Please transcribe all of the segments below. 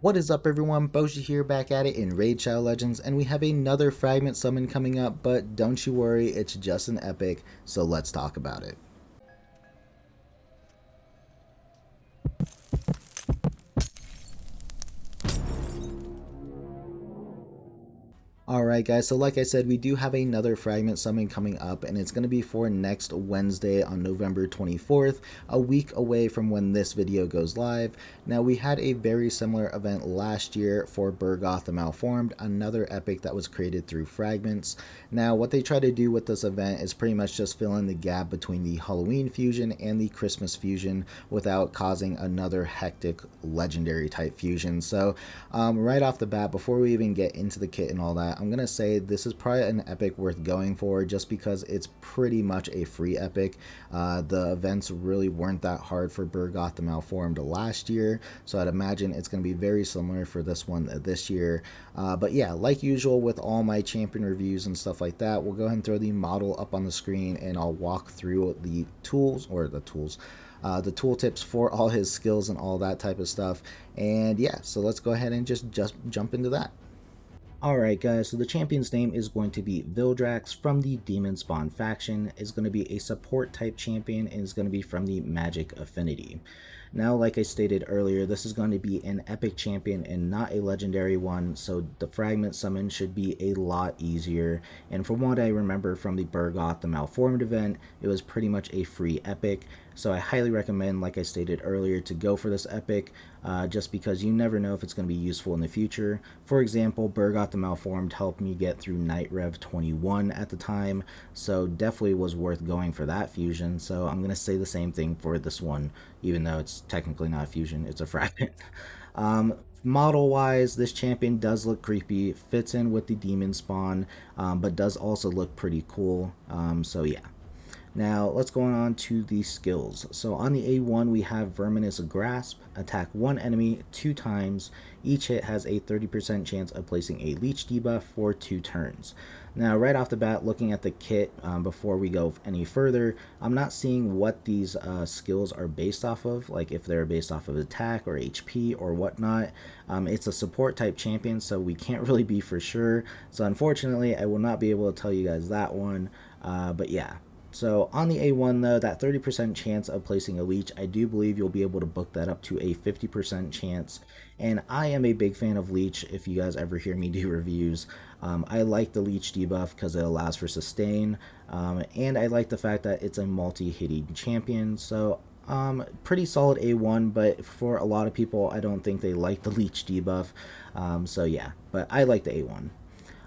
What is up, everyone? Boshi here, back at it in Raid Shadow Legends, and we have another Fragment Summon coming up, but don't you worry, it's just an epic, so let's talk about it. Alright guys, so like I said, we do have another Fragment Summon coming up, and it's going to be for next Wednesday on November 24th, a week away from when this video goes live. Now, we had a very similar event last year for Bergoth the Malformed, another epic that was created through Fragments. Now, what they try to do with this event is pretty much just fill in the gap between the Halloween fusion and the Christmas fusion without causing another hectic legendary type fusion. So, right off the bat, before we even get into the kit and all that, I'm going to say this is probably an epic worth going for just because it's pretty much a free epic. The events really weren't that hard for Bergoth the Malformed last year, so I'd imagine it's going to be very similar for this one this year. But yeah, like usual with all my champion reviews and stuff like that, we'll go ahead and throw the model up on the screen and I'll walk through the tooltips for all his skills and all that type of stuff. And yeah, so let's go ahead and just jump into that. Alright guys, so the champion's name is going to be Vildrax from the Demon Spawn faction. Is going to be a support type champion and is going to be from the Magic Affinity. Now, like I stated earlier, this is going to be an epic champion and not a legendary one, so the fragment summon should be a lot easier. And from what I remember from the Bergoth the Malformed event, it was pretty much a free epic. So I highly recommend, like I stated earlier, to go for this epic, just because you never know if it's going to be useful in the future. For example, Bergoth the Malformed helped me get through Night Rev 21 at the time, so definitely was worth going for that fusion. So I'm going to say the same thing for this one, even though it's technically not a fusion, it's a fragment. Model wise, this champion does look creepy, fits in with the demon spawn, but does also look pretty cool. So yeah. Now let's go on to the skills. So on the A1 we have Verminous Grasp, attack one enemy 2 times. Each hit has a 30% chance of placing a leech debuff for 2 turns. Now right off the bat, looking at the kit, before we go any further, I'm not seeing what these skills are based off of, like if they're based off of attack or HP or whatnot. It's a support type champion, so we can't really be for sure. So unfortunately I will not be able to tell you guys that one, but yeah. So on the A1 though, that 30% chance of placing a leech, I do believe you'll be able to book that up to a 50% chance. And I am a big fan of leech if you guys ever hear me do reviews. I like the leech debuff because it allows for sustain, and I like the fact that it's a multi-hitting champion. So pretty solid A1, but for a lot of people I don't think they like the leech debuff. So yeah, but I like the A1.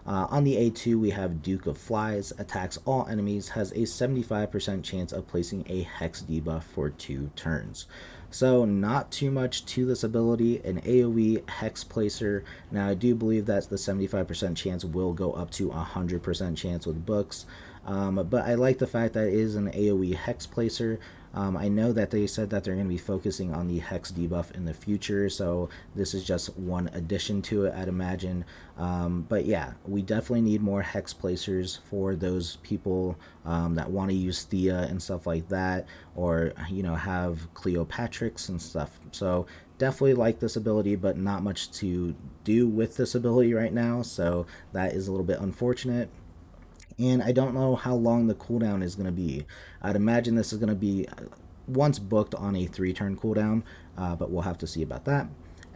On the A2 we have Duke of Flies, attacks all enemies, has a 75% chance of placing a hex debuff for 2 turns. So not too much to this ability, an AoE hex placer. Now I do believe that the 75% chance will go up to 100% chance with books, but I like the fact that it is an AoE hex placer. I know that they said that they're going to be focusing on the hex debuff in the future, so this is just one addition to it, I'd imagine. But yeah, we definitely need more hex placers for those people that want to use Thea and stuff like that, or have Cleopatrix and stuff. So definitely like this ability, but not much to do with this ability right now, so that is a little bit unfortunate. And I don't know how long the cooldown is going to be. I'd imagine this is going to be once booked on a 3-turn cooldown, but we'll have to see about that.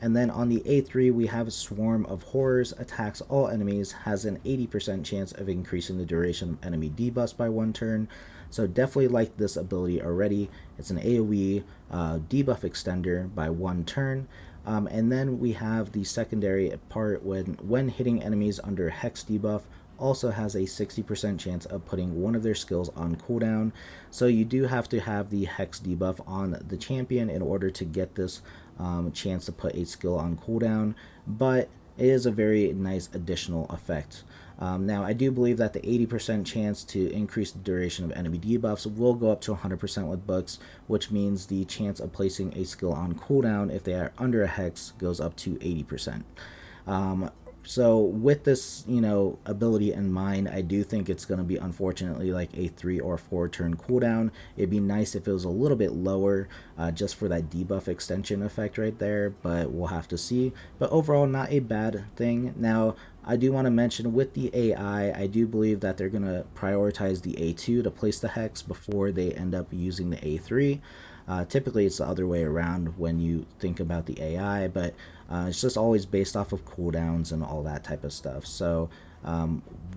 And then on the A3 we have Swarm of Horrors, attacks all enemies, has an 80% chance of increasing the duration of enemy debuffs by 1 turn. So definitely like this ability already. It's an AoE debuff extender by 1 turn. And then we have the secondary part when hitting enemies under hex debuff, also has a 60% chance of putting one of their skills on cooldown. So you do have to have the hex debuff on the champion in order to get this chance to put a skill on cooldown, but it is a very nice additional effect. Now I do believe that the 80% chance to increase the duration of enemy debuffs will go up to 100% with books, which means the chance of placing a skill on cooldown if they are under a hex goes up to 80%. So with this, ability in mind, I do think it's going to be unfortunately like a 3 or 4 turn cooldown. It'd be nice if it was a little bit lower, just for that debuff extension effect right there, but we'll have to see. But overall, not a bad thing. Now, I do want to mention with the AI, I do believe that they're going to prioritize the A2 to place the hex before they end up using the A3. Typically, it's the other way around when you think about the AI, but it's just always based off of cooldowns and all that type of stuff. So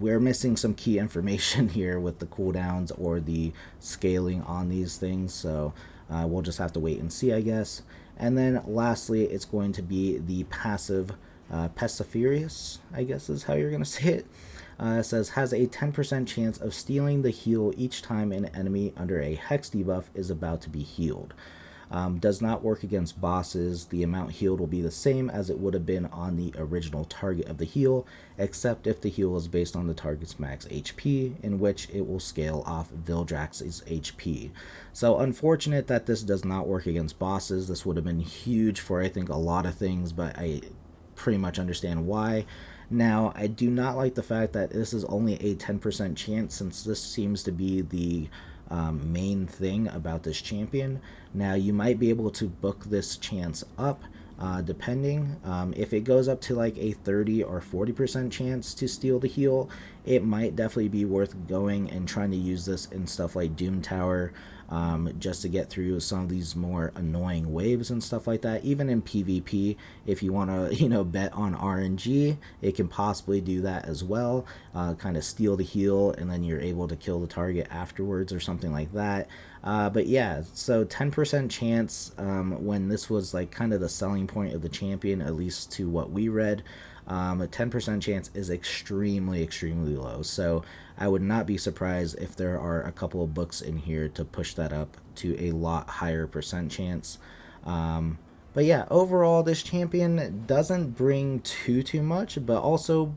we're missing some key information here with the cooldowns or the scaling on these things. So we'll just have to wait and see, I guess. And then lastly, it's going to be the passive Pestiferius, I guess is how you're going to say it. It says, has a 10% chance of stealing the heal each time an enemy under a hex debuff is about to be healed. Does not work against bosses. The amount healed will be the same as it would have been on the original target of the heal, except if the heal is based on the target's max HP, in which it will scale off Vildrax's HP. So unfortunate that this does not work against bosses. This would have been huge for, I think, a lot of things, but I pretty much understand why. Now, I do not like the fact that this is only a 10% chance, since this seems to be the main thing about this champion. Now, you might be able to book this chance up, depending. If it goes up to like a 30 or 40% chance to steal the heal, it might definitely be worth going and trying to use this in stuff like Doom Tower, just to get through some of these more annoying waves and stuff like that. Even in PvP, if you want to bet on RNG, it can possibly do that as well, kind of steal the heal and then you're able to kill the target afterwards or something like that. But yeah, so 10% chance, when this was like kind of the selling point of the champion, at least to what we read. A 10% chance is extremely, extremely low. So I would not be surprised if there are a couple of books in here to push that up to a lot higher percent chance. But yeah, overall, this champion doesn't bring too much, but also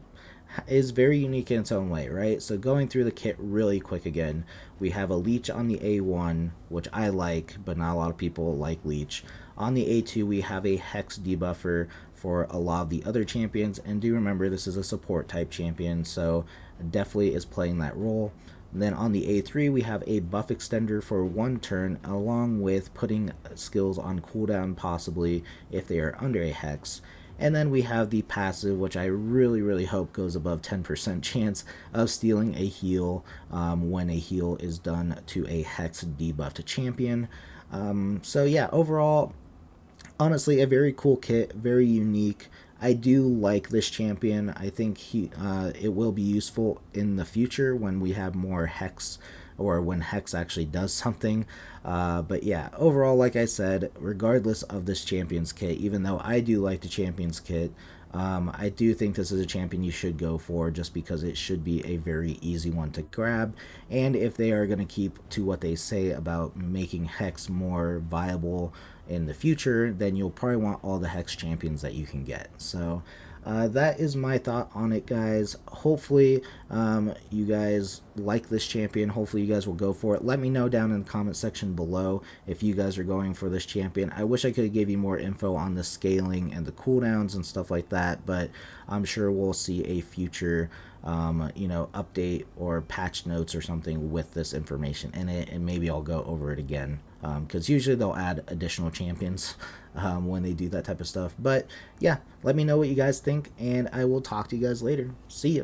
is very unique in its own way, right? So going through the kit really quick again, we have a leech on the A1, which I like, but not a lot of people like leech. On the A2, we have a hex debuffer for a lot of the other champions, and do remember this is a support type champion, so definitely is playing that role. And then on the A3, we have a buff extender for 1 turn, along with putting skills on cooldown possibly if they are under a hex. And then we have the passive, which I really hope goes above 10% chance of stealing a heal when a heal is done to a hex debuffed champion. So yeah, overall, honestly, a very cool kit, very unique. I do like this champion. I think it will be useful in the future when we have more hex, or when hex actually does something. But yeah, overall, like I said, regardless of this champion's kit, even though I do like the champion's kit, I do think this is a champion you should go for, just because it should be a very easy one to grab. And if they are going to keep to what they say about making hex more viable in the future, then you'll probably want all the hex champions that you can get. So that is my thought on it, guys. Hopefully you guys like this champion. Hopefully you guys will go for it. Let me know down in the comment section below if you guys are going for this champion. I wish I could give you more info on the scaling and the cooldowns and stuff like that, but I'm sure we'll see a future update or patch notes or something with this information in it, and maybe I'll go over it again, because usually they'll add additional champions when they do that type of stuff. But yeah, let me know what you guys think, and I will talk to you guys later. See ya.